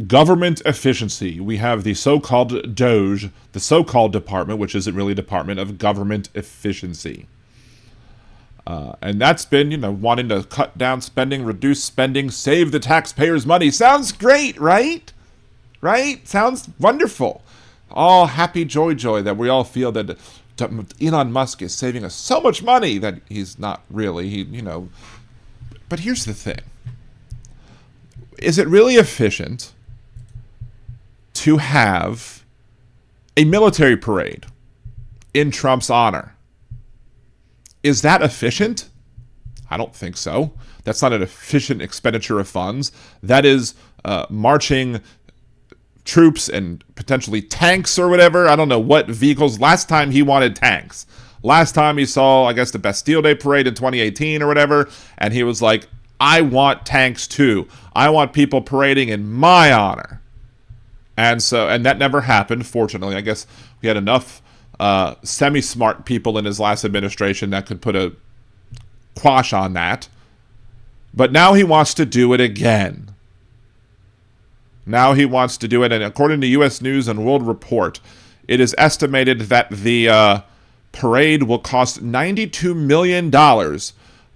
Government efficiency. We have the so-called DOGE, the so-called department, which isn't really a department of government efficiency. And that's been, wanting to cut down spending, reduce spending, save the taxpayers' money. Sounds great, right? Right? Sounds wonderful. All happy joy that we all feel that Elon Musk is saving us so much money that he's not really, But here's the thing. Is it really efficient to have a military parade in Trump's honor? Is that efficient? I don't think so. That's not an efficient expenditure of funds. That is marching troops and potentially tanks or whatever. I don't know what vehicles. Last time he wanted tanks. Last time he saw, I guess, the Bastille Day parade in 2018 or whatever, and he was like, I want tanks too. I want people parading in my honor. And that never happened, fortunately. I guess we had enough semi-smart people in his last administration that could put a quash on that. But now he wants to do it again. Now he wants to do it, and according to U.S. News and World Report, it is estimated that the parade will cost $92 million,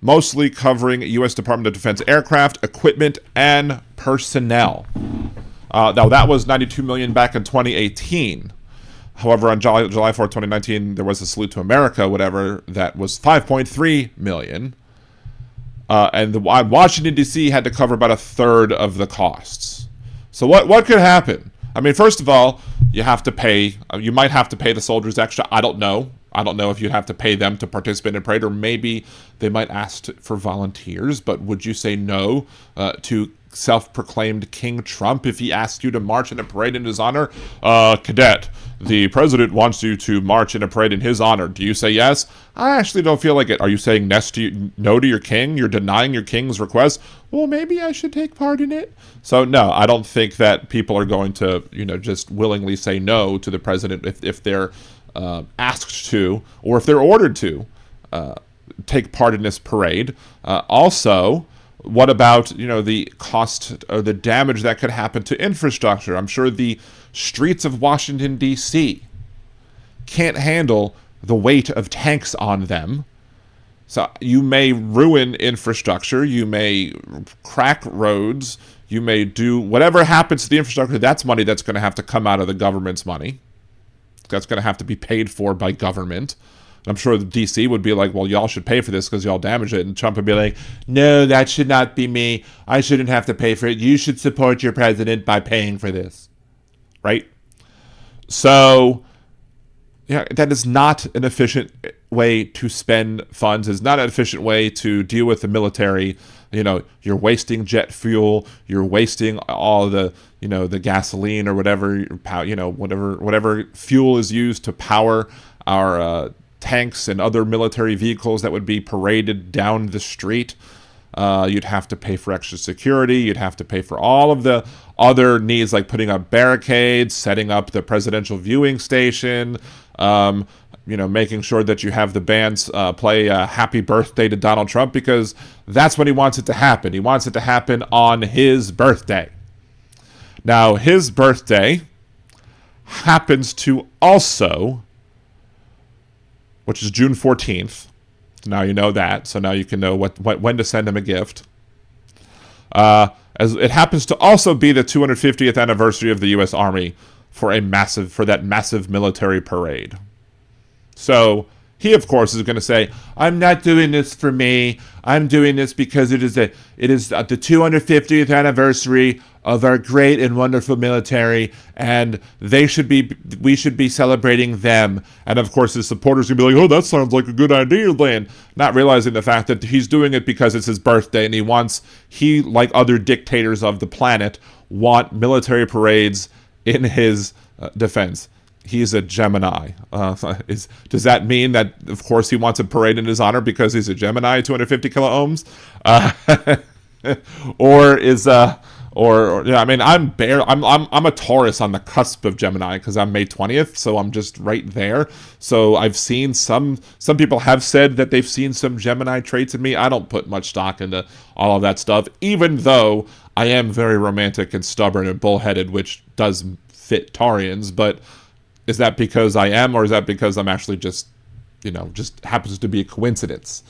mostly covering U.S. Department of Defense aircraft, equipment, and personnel. Now, that was $92 million back in 2018. However, on July 4th, 2019, there was a Salute to America, whatever, that was $5.3 million. And Washington, D.C. had to cover about a third of the costs. So what could happen? I mean, first of all, you have to pay. You might have to pay the soldiers extra. I don't know. I don't know if you'd have to pay them to participate in a parade, or maybe they might ask for volunteers. But would you say no to self-proclaimed King Trump if he asked you to march in a parade in his honor? Cadet, the president wants you to march in a parade in his honor. Do you say yes? I actually don't feel like it. Are you saying no to your king? You're denying your king's request? Well, maybe I should take part in it. So no, I don't think that people are going to, just willingly say no to the president if they're asked to, or if they're ordered to take part in this parade. Also, what about, the cost or the damage that could happen to infrastructure? I'm sure the streets of Washington, D.C. can't handle the weight of tanks on them. So you may ruin infrastructure, you may crack roads, you may do whatever happens to the infrastructure. That's money that's going to have to come out of the government's money. That's going to have to be paid for by government. I'm sure the DC would be like, well, y'all should pay for this because y'all damaged it. And Trump would be like, no, that should not be me. I shouldn't have to pay for it. You should support your president by paying for this. Right? So, yeah, that is not an efficient way to spend funds. It's not an efficient way to deal with the military. You're wasting jet fuel. You're wasting all the, the gasoline or whatever, whatever fuel is used to power our tanks and other military vehicles that would be paraded down the street. You'd have to pay for extra security. You'd have to pay for all of the other needs, like putting up barricades, setting up the presidential viewing station, making sure that you have the bands play Happy Birthday to Donald Trump, because that's when he wants it to happen. He wants it to happen on his birthday. Now, his birthday happens to also, which is June 14th. Now you know that, so now you can know when to send him a gift. As it happens to also be the 250th anniversary of the U.S. Army for that massive military parade. So he, of course, is going to say, "I'm not doing this for me. I'm doing this because it is the 250th anniversary of our great and wonderful military, and we should be celebrating them." And of course, his supporters are going to be like, "Oh, that sounds like a good idea, then," not realizing the fact that he's doing it because it's his birthday, and he, like other dictators of the planet, want military parades in his defense. He's a Gemini. Does that mean that, of course, he wants a parade in his honor because he's a Gemini, 250 kilo ohms? or yeah, I mean, I'm a Taurus on the cusp of Gemini because I'm May 20th, so I'm just right there. So I've seen some people have said that they've seen some Gemini traits in me. I don't put much stock into all of that stuff, even though I am very romantic and stubborn and bullheaded, which does fit Taurians. But is that because I am, or is that because I'm actually just, just happens to be a coincidence?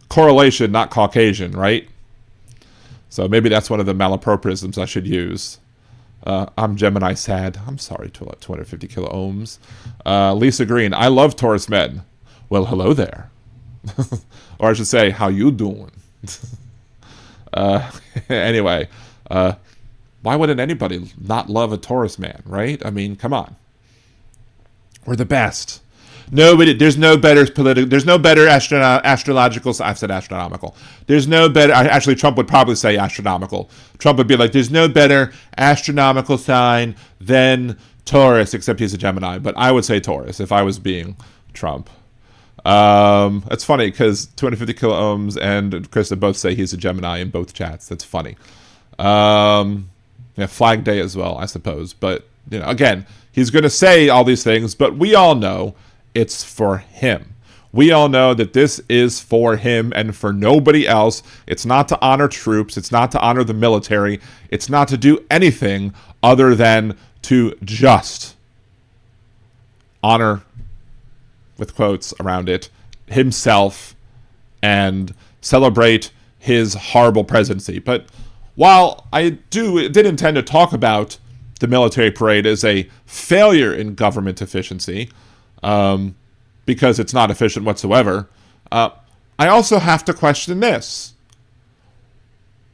Correlation, not Caucasian, right? So maybe that's one of the malapropisms I should use. I'm Gemini sad. I'm sorry, 250 kilo ohms. Lisa Green, I love Taurus men. Well, hello there. Or I should say, how you doing? Anyway, why wouldn't anybody not love a Taurus man, right? I mean, come on. We're the best. Nobody, there's no better astrological, I've said astronomical. There's no better, actually Trump would probably say astronomical. Trump would be like, there's no better astronomical sign than Taurus, except he's a Gemini. But I would say Taurus if I was being Trump. It's funny because 250 kilo ohms and Krista both say he's a Gemini in both chats. That's funny. Yeah, Flag Day as well, I suppose. But, again, he's going to say all these things, but we all know it's for him. We all know that this is for him and for nobody else. It's not to honor troops. It's not to honor the military. It's not to do anything other than to just honor, with quotes around it, himself and celebrate his horrible presidency. But while I did intend to talk about the military parade as a failure in government efficiency, because it's not efficient whatsoever, I also have to question this.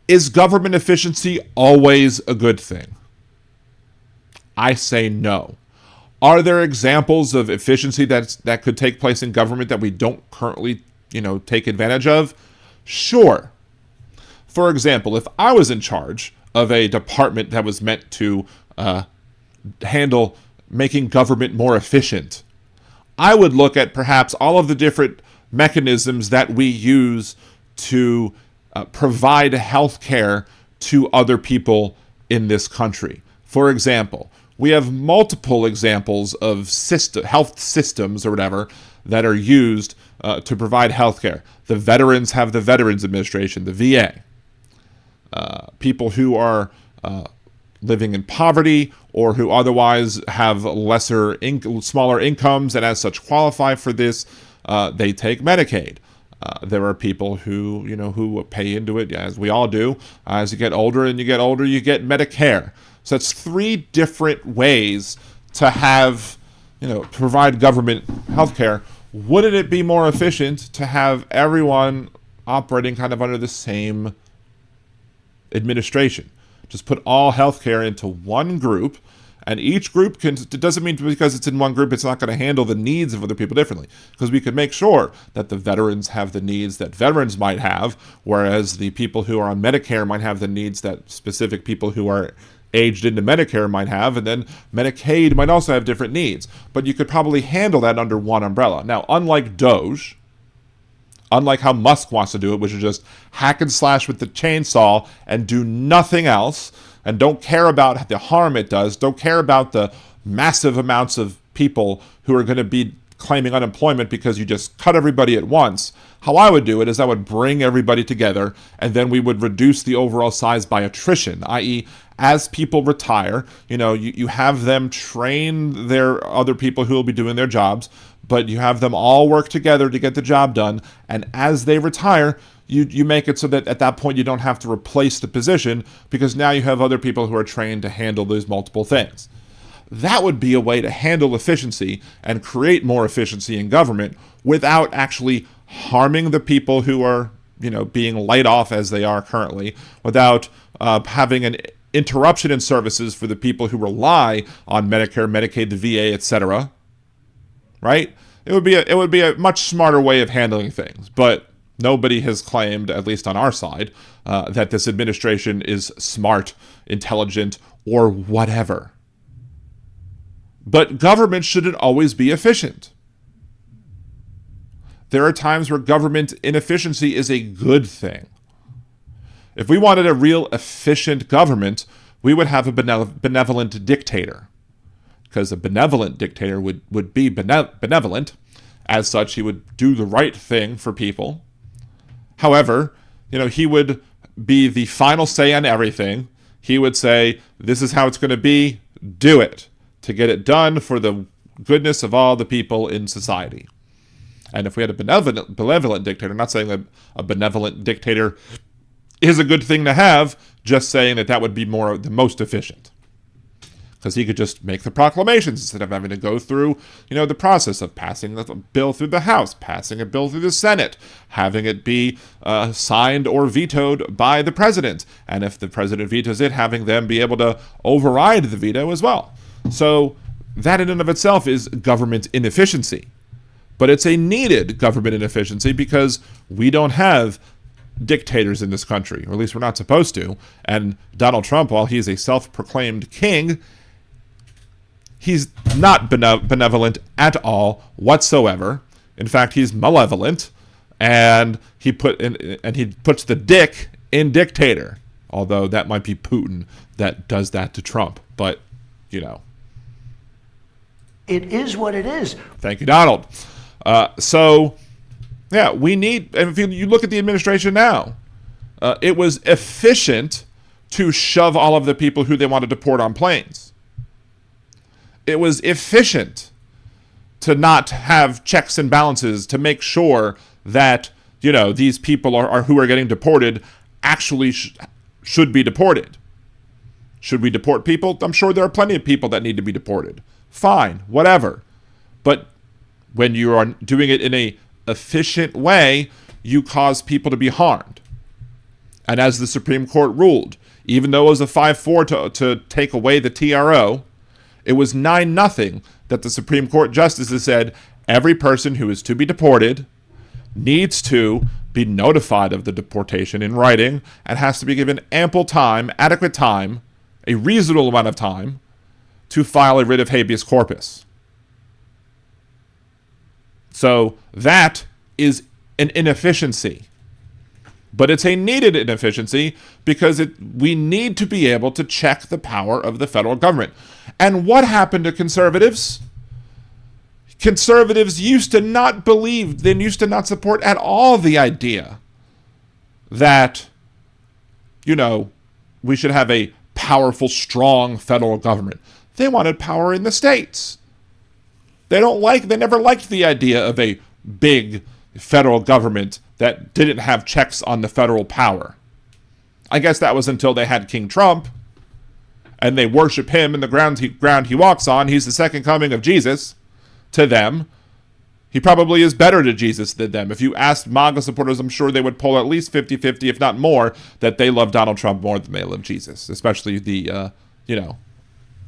Is government efficiency always a good thing? I say no. Are there examples of efficiency that could take place in government that we don't currently, take advantage of? Sure. For example, if I was in charge of a department that was meant to handle making government more efficient, I would look at perhaps all of the different mechanisms that we use to provide health care to other people in this country. For example, we have multiple examples of health systems or whatever that are used to provide health care. The veterans have the Veterans Administration, the VA. People who are living in poverty or who otherwise have smaller incomes and as such qualify for this, they take Medicaid. There are people who pay into it, as we all do. As you get older, you get Medicare. So it's 3 different ways to have, provide government health care. Wouldn't it be more efficient to have everyone operating kind of under the same administration? Just put all healthcare into one group, and each group it doesn't mean because it's in one group it's not going to handle the needs of other people differently, because we could make sure that the veterans have the needs that veterans might have, whereas the people who are on Medicare might have the needs that specific people who are aged into Medicare might have, and then Medicaid might also have different needs. But you could probably handle that under one umbrella. Now, unlike DOGE, unlike how Musk wants to do it, which is just hack and slash with the chainsaw and do nothing else, and don't care about the harm it does, don't care about the massive amounts of people who are going to be claiming unemployment because you just cut everybody at once. How I would do it is I would bring everybody together, and then we would reduce the overall size by attrition, i.e., as people retire, you have them train their other people who will be doing their jobs, but you have them all work together to get the job done. And as they retire, you make it so that at that point you don't have to replace the position, because now you have other people who are trained to handle those multiple things. That would be a way to handle efficiency and create more efficiency in government without actually harming the people who are, being laid off as they are currently, without having an interruption in services for the people who rely on Medicare, Medicaid, the VA, etc. Right? It would be a much smarter way of handling things, but nobody has claimed, at least on our side, that this administration is smart, intelligent, or whatever. But government shouldn't always be efficient. There are times where government inefficiency is a good thing. If we wanted a real efficient government, we would have a benevolent dictator. Because a benevolent dictator would be benevolent. As such, he would do the right thing for people. However, he would be the final say on everything. He would say, this is how it's going to be, do it, to get it done for the goodness of all the people in society. And if we had a benevolent dictator, not saying that a benevolent dictator is a good thing to have, just saying that would be the most efficient. Because he could just make the proclamations instead of having to go through, the process of passing the bill through the House, passing a bill through the Senate, having it be signed or vetoed by the president. And if the president vetoes it, having them be able to override the veto as well. So that in and of itself is government inefficiency. But it's a needed government inefficiency because we don't have dictators in this country, or at least we're not supposed to. And Donald Trump, while he's a self-proclaimed king, he's not benevolent at all whatsoever. In fact, he's malevolent, and he puts the dick in dictator. Although that might be Putin that does that to Trump, but it is what it is. Thank you, Donald. We need. And if you look at the administration now, it was efficient to shove all of the people who they wanted to deport on planes. It was efficient to not have checks and balances to make sure that, these people who are getting deported actually should be deported. Should we deport people? I'm sure there are plenty of people that need to be deported. Fine, whatever. But when you are doing it in a efficient way, you cause people to be harmed. And as the Supreme Court ruled, even though it was a 5-4 to take away the TRO, it was 9-0 that the Supreme Court justices said every person who is to be deported needs to be notified of the deportation in writing and has to be given ample time, adequate time, a reasonable amount of time to file a writ of habeas corpus. So that is an inefficiency. But it's a needed inefficiency because we need to be able to check the power of the federal government. And what happened to conservatives? Conservatives used to not support at all the idea that, we should have a powerful, strong federal government. They wanted power in the states. They never liked the idea of a big federal government that didn't have checks on the federal power. I guess that was until they had King Trump, and they worship him in the ground he walks on. He's the second coming of Jesus to them. He probably is better to Jesus than them. If you asked MAGA supporters, I'm sure they would poll at least 50-50, if not more, that they love Donald Trump more than they love Jesus, especially the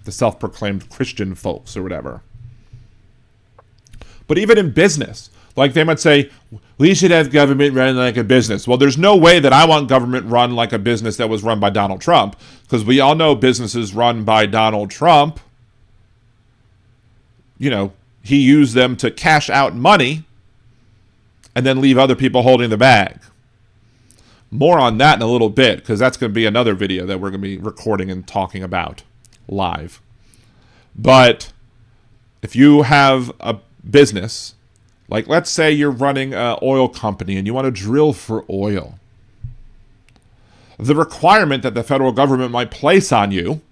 self-proclaimed Christian folks or whatever. But even in business, like they might say, we should have government run like a business. Well, there's no way that I want government run like a business that was run by Donald Trump, because we all know businesses run by Donald Trump. He used them to cash out money and then leave other people holding the bag. More on that in a little bit, because that's going to be another video that we're going to be recording and talking about live. But if you have a business, like let's say you're running an oil company and you want to drill for oil, the requirement that the federal government might place on you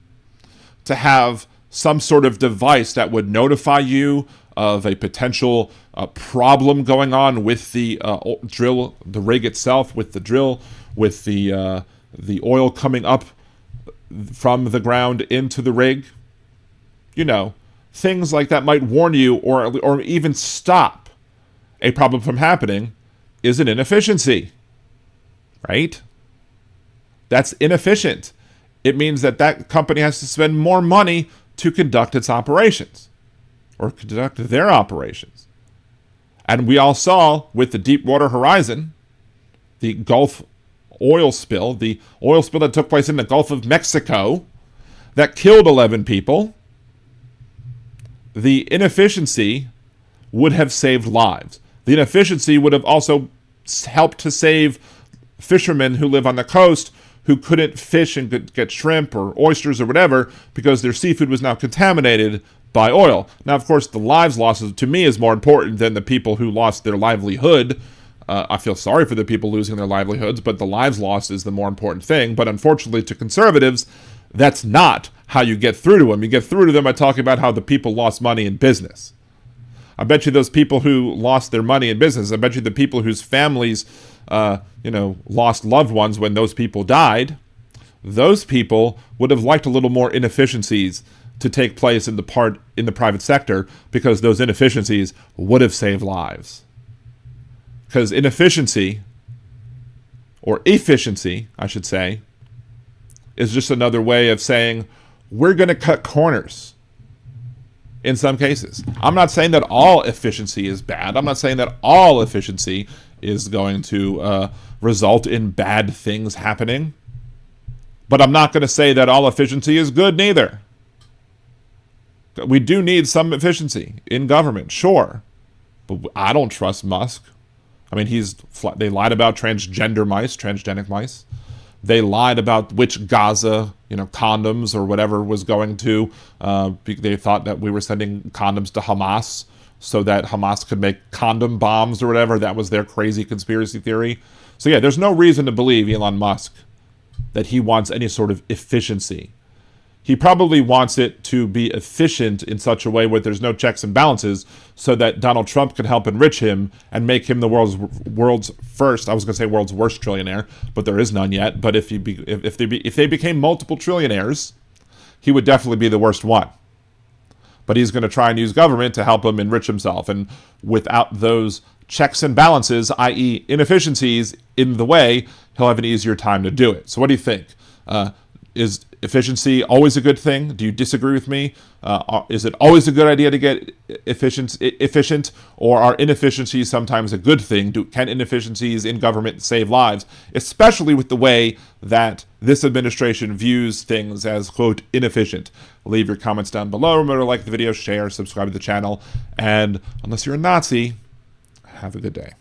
to have some sort of device that would notify you of a potential problem going on with the drill, the rig itself, with the drill, with the oil coming up from the ground into the rig. Things like that might warn you or even stop a problem from happening is an inefficiency, right? That's inefficient. It means that company has to spend more money to conduct its operations or conduct their operations. And we all saw with the Deepwater Horizon, the Gulf oil spill, that took place in the Gulf of Mexico that killed 11 people. The inefficiency would have saved lives. The inefficiency would have also helped to save fishermen who live on the coast who couldn't fish and get shrimp or oysters or whatever because their seafood was now contaminated by oil. Now, of course, the lives lost to me is more important than the people who lost their livelihood. I feel sorry for the people losing their livelihoods, but the lives lost is the more important thing. But unfortunately, to conservatives, that's not how you get through to them. You get through to them by talking about how the people lost money in business. I bet you those people who lost their money in business, I bet you the people whose families, lost loved ones when those people died, those people would have liked a little more inefficiencies to take place in the private sector, because those inefficiencies would have saved lives. Because inefficiency, or efficiency, I should say, is just another way of saying we're going to cut corners in some cases. I'm not saying that all efficiency is bad. I'm not saying that all efficiency is going to result in bad things happening. But I'm not going to say that all efficiency is good neither. We do need some efficiency in government, sure. But I don't trust Musk. I mean, they lied about transgenic mice. They lied about which Gaza, condoms or whatever was going to. They thought that we were sending condoms to Hamas so that Hamas could make condom bombs or whatever. That was their crazy conspiracy theory. So yeah, there's no reason to believe Elon Musk that he wants any sort of efficiency. He probably wants it to be efficient in such a way where there's no checks and balances, so that Donald Trump can help enrich him and make him the world's first. I was going to say world's worst trillionaire, but there is none yet. But if they became multiple trillionaires, he would definitely be the worst one. But he's going to try and use government to help him enrich himself, and without those checks and balances, i.e., inefficiencies, in the way, he'll have an easier time to do it. So what do you think? Is efficiency always a good thing? Do you disagree with me? Is it always a good idea to get efficient, or are inefficiencies sometimes a good thing? Can inefficiencies in government save lives, especially with the way that this administration views things as, quote, inefficient? Leave your comments down below. Remember to like the video, share, subscribe to the channel, and unless you're a Nazi, have a good day.